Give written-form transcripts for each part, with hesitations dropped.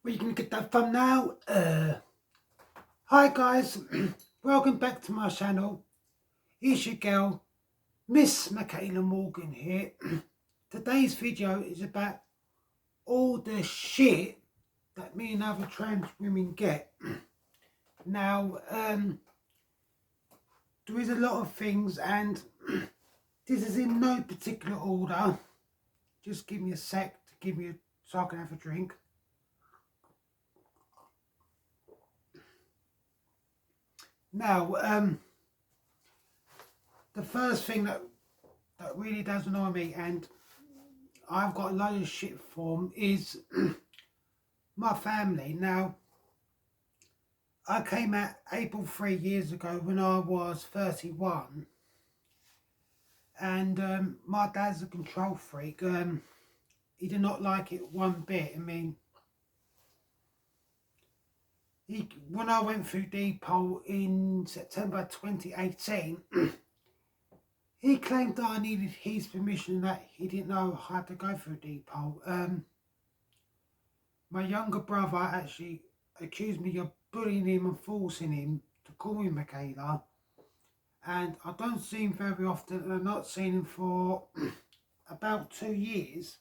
Well, you can get that thumbnail. Hi guys, welcome back to my channel. Here's your girl, Miss Michaela Morgan here. Today's video is about all the shit that me and other trans women get. Now, there is a lot of things, and this is in no particular order. Just give me a sec to give me so I can have a drink. Now, the first thing that really does annoy me, and I've got a load of shit from, is my family. Now, I came out April 3 years ago when I was 31, and my dad's a control freak. He did not like it one bit. I mean, when I went through depot in September 2018, he claimed that I needed his permission and that he didn't know how to go through depot. My younger brother actually accused me of bullying him and forcing him to call me Michaela. And I don't see him very often, and I've not seen him for about 2 years.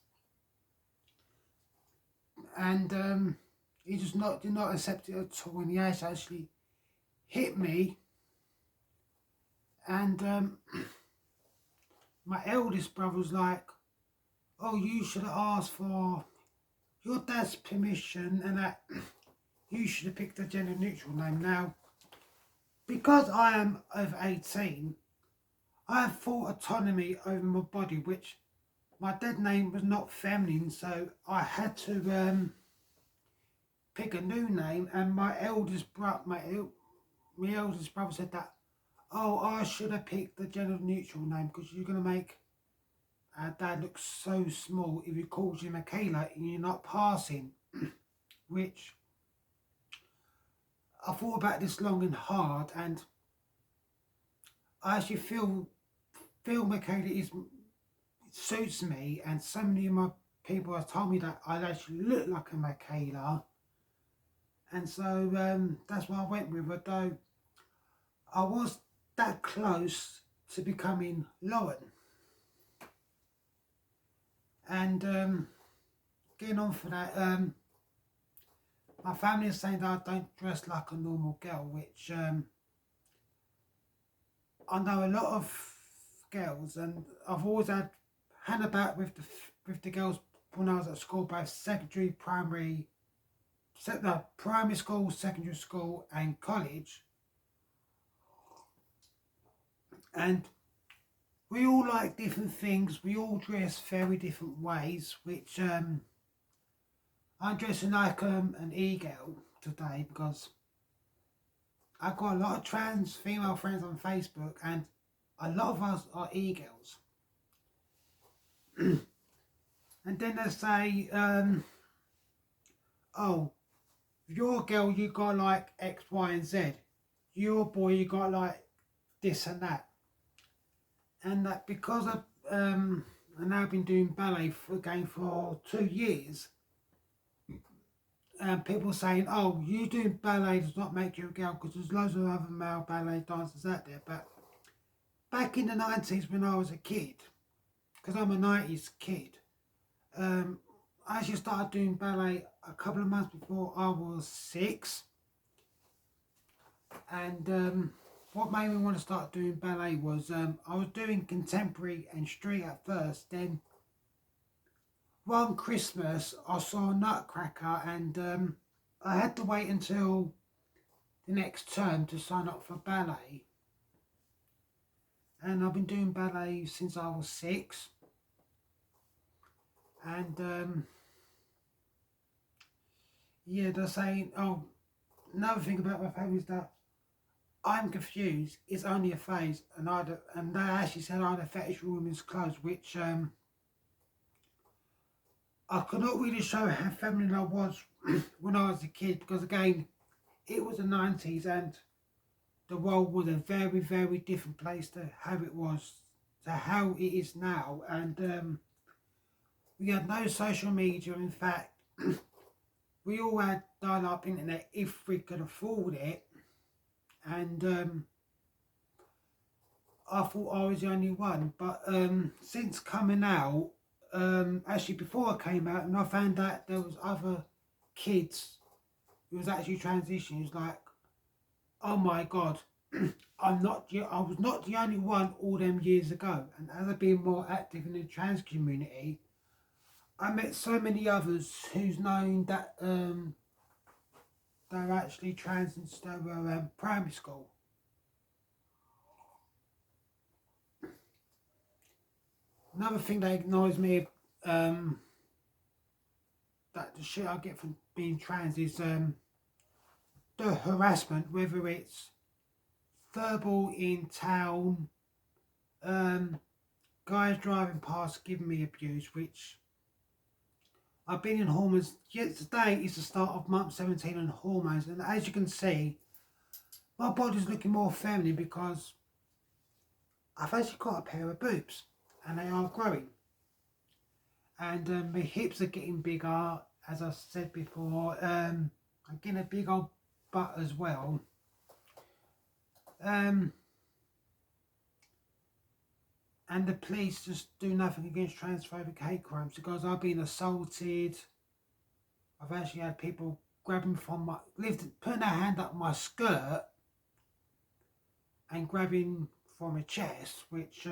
And he just did not accept it at all, and he has actually hit me. And my eldest brother was like, "Oh, you should have asked for your dad's permission, and that you should have picked a gender neutral name." Now, because I am over 18, I have full autonomy over my body, which my dead name was not feminine, so I had to pick a new name. And my eldest brother said that, "Oh, I should have picked the gender neutral name because you're going to make our dad look so small if he calls you Michaela and you're not passing." Which I thought about this long and hard, and I actually feel Michaela suits me, and so many of my people have told me that I actually look like a Michaela, and so that's why I went with her. Though I was that close to becoming Lauren. And getting on for that, my family is saying that I don't dress like a normal girl, which I know a lot of girls, and I've always had about with the girls when I was at school, both secondary, primary school, secondary school, and college. And we all like different things. We all dress very different ways, which I'm dressing like an e-girl today because I've got a lot of trans female friends on Facebook, and a lot of us are e-girls. And then they say, "Oh, if you're a girl, you got like X, Y, and Z. You're a boy, you got like this and that." And that because I've now been doing ballet for 2 years, and people saying, "Oh, you doing ballet does not make you a girl," because there's loads of other male ballet dancers out there. But back in the 90s when I was a kid, because I'm a 90s kid, I actually started doing ballet a couple of months before I was 6. And what made me want to start doing ballet was I was doing contemporary and street at first. Then one Christmas I saw a Nutcracker, and I had to wait until the next term to sign up for ballet. And I've been doing ballet since I was 6. And yeah, they're saying, "Oh, another thing about my family is that I'm confused. It's only a phase," and they actually said I had a fetish for women's clothes, which I could not really show how feminine I was when I was a kid, because again, it was the 90s, and the world was a very, very different place to how it was, to how it is now. And we had no social media. In fact, we all had dial-up internet if we could afford it, and I thought I was the only one. But since coming out, actually before I came out, and I found out there was other kids who was actually transitioning, it was like, oh my God, I was not the only one all them years ago. And as I've been more active in the trans community, I met so many others who's known that they're actually trans since they were primary school. Another thing that annoys me, that the shit I get from being trans is the harassment, whether it's verbal in town, guys driving past giving me abuse, which I've been in hormones. Yet today is the start of month 17 on hormones, and as you can see, my body's looking more feminine because I've actually got a pair of boobs, and they are growing. And my hips are getting bigger, as I said before. I'm getting a big old butt as well. And the police just do nothing against transphobic hate crimes because I've been assaulted. I've actually had people grabbing from putting their hand up my skirt and grabbing from my chest, which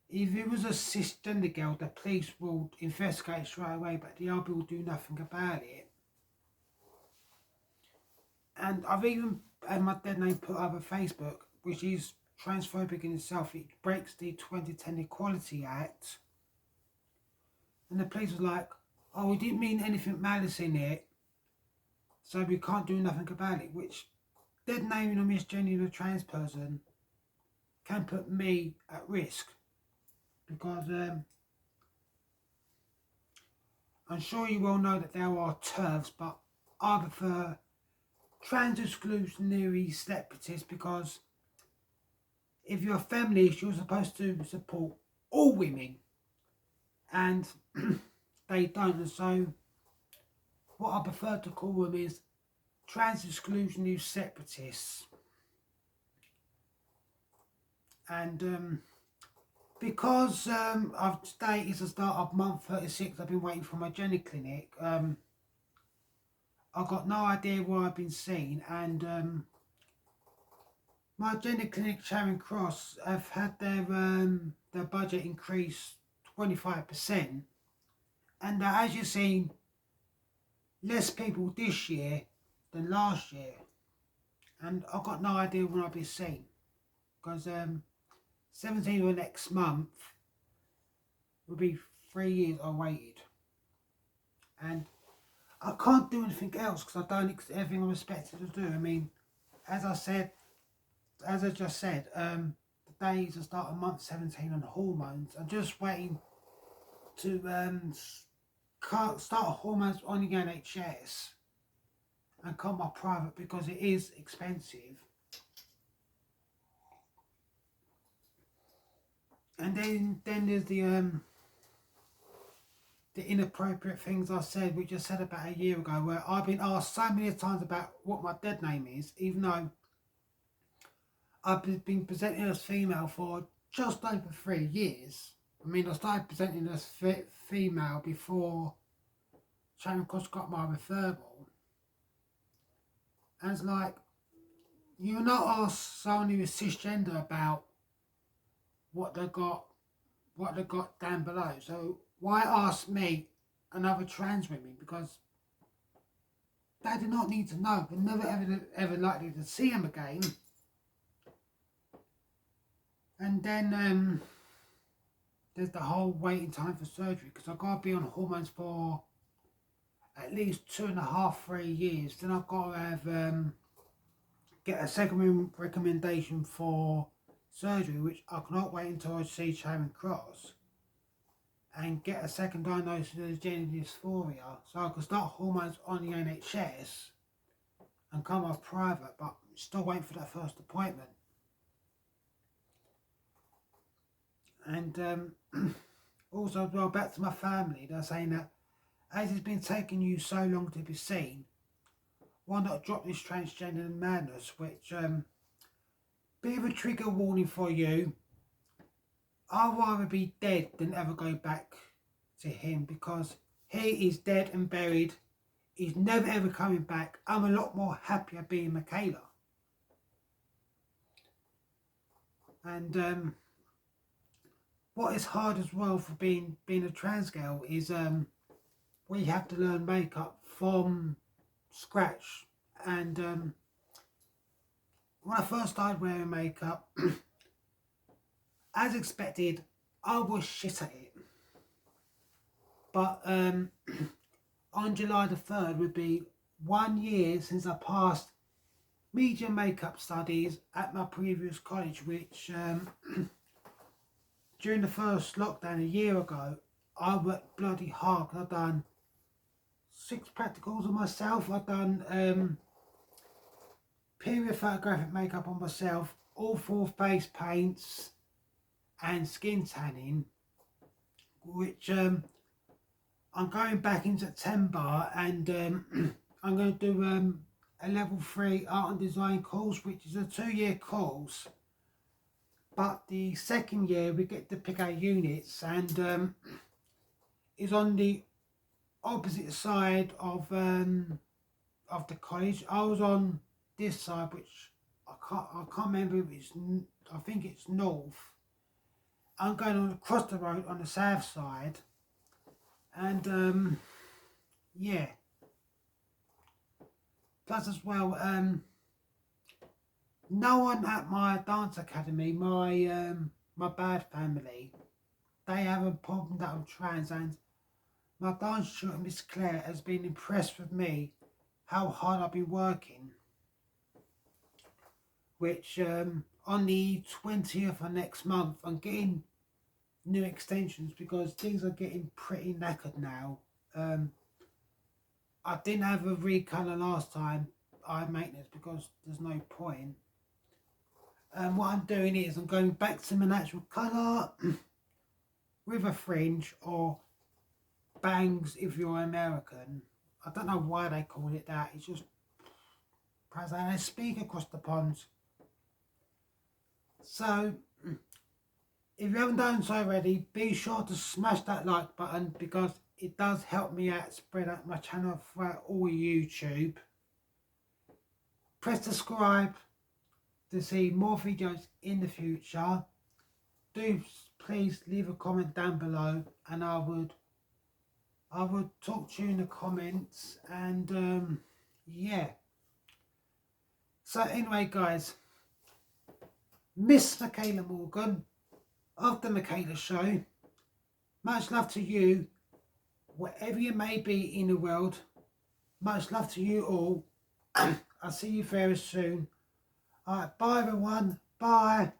if it was a cisgender girl, the police will investigate straight away, but the RB will do nothing about it. And I've even had my dead name put up on Facebook, which is transphobic in itself. It breaks the 2010 Equality Act. And the police was like, oh, we didn't mean anything malice in it, so we can't do nothing about it, which dead naming or misgendering a trans person can put me at risk. Because I'm sure you all know that there are TERFs, but I prefer trans exclusionary separatists, because if you're a feminist, you're supposed to support all women, and they don't. And so what I prefer to call them is trans exclusionary separatists. And because today is the start of month 36, I've been waiting for my Jenny clinic. I've got no idea where I've been seen, and my Jenny clinic, Charing Cross, have had their budget increase 25%, and as you've seen, less people this year than last year, and I've got no idea when I'll be seen, because 17th of next month will be 3 years I waited, and I can't do anything else because I don't everything I'm expected to do. I mean, as I just said, today is the start of month 17 on hormones. I'm just waiting to start hormones on the NHS and come my private because it is expensive. And then there's the inappropriate things I said, which I said about a year ago, where I've been asked so many times about what my dead name is, even though I've been presenting as female for just over 3 years. I mean, I started presenting as female before Charing Cross got my referral. And it's like, you're not asked someone who is cisgender about what they got down below. So why ask me and other trans women? Because they do not need to know. They're never ever likely to see them again. And then there's the whole waiting time for surgery, because I've got to be on hormones for at least 2.5, 3 years. Then I've got to have get a second recommendation for surgery, which I cannot wait until I see Charing Cross, and get a second diagnosis of gender dysphoria, so I can start hormones on the NHS and come off private, but still waiting for that first appointment. And also, well, back to my family, they're saying that as it's been taking you so long to be seen, why not drop this transgender madness, which, bit of a trigger warning for you. I'd rather be dead than ever go back to him, because he is dead and buried. He's never ever coming back. I'm a lot more happier being Michaela. And what is hard as well for being a trans girl is we have to learn makeup from scratch. And when I first started wearing makeup, as expected, I was shit at it. But on July the 3rd would be 1 year since I passed media makeup studies at my previous college, which during the first lockdown a year ago, I worked bloody hard. I've done 6 practicals on myself. I've done period photographic makeup on myself, all 4 face paints and skin tanning, which I'm going back in September, and I'm going to do a level 3 art and design course, which is a 2-year course. But the second year we get to pick our units, and it's on the opposite side of the college. I was on this side, which I can't remember if it's, I think it's north. I'm going on across the road on the south side, and yeah. Plus as well, no one at my dance academy, my bad family, they have a problem that I'm trans, and my dance instructor, Miss Claire, has been impressed with me, how hard I've been working. Which on the 20th of next month, I'm getting new extensions because things are getting pretty knackered now. I didn't have a recolour last time I had maintenance because there's no point. What I'm doing is I'm going back to my natural colour with a fringe, or bangs if you're American. I don't know why they call it that. It's just perhaps they speak across the pond. So if you haven't done so already, be sure to smash that like button, because it does help me out spread out my channel throughout all YouTube. Press subscribe to see more videos in the future. Do please leave a comment down below, and I would talk to you in the comments. And yeah. So anyway, guys, Miss Michaela Morgan of the Michaela Show, much love to you, wherever you may be in the world. Much love to you all. I'll see you very soon. Alright, bye everyone. Bye.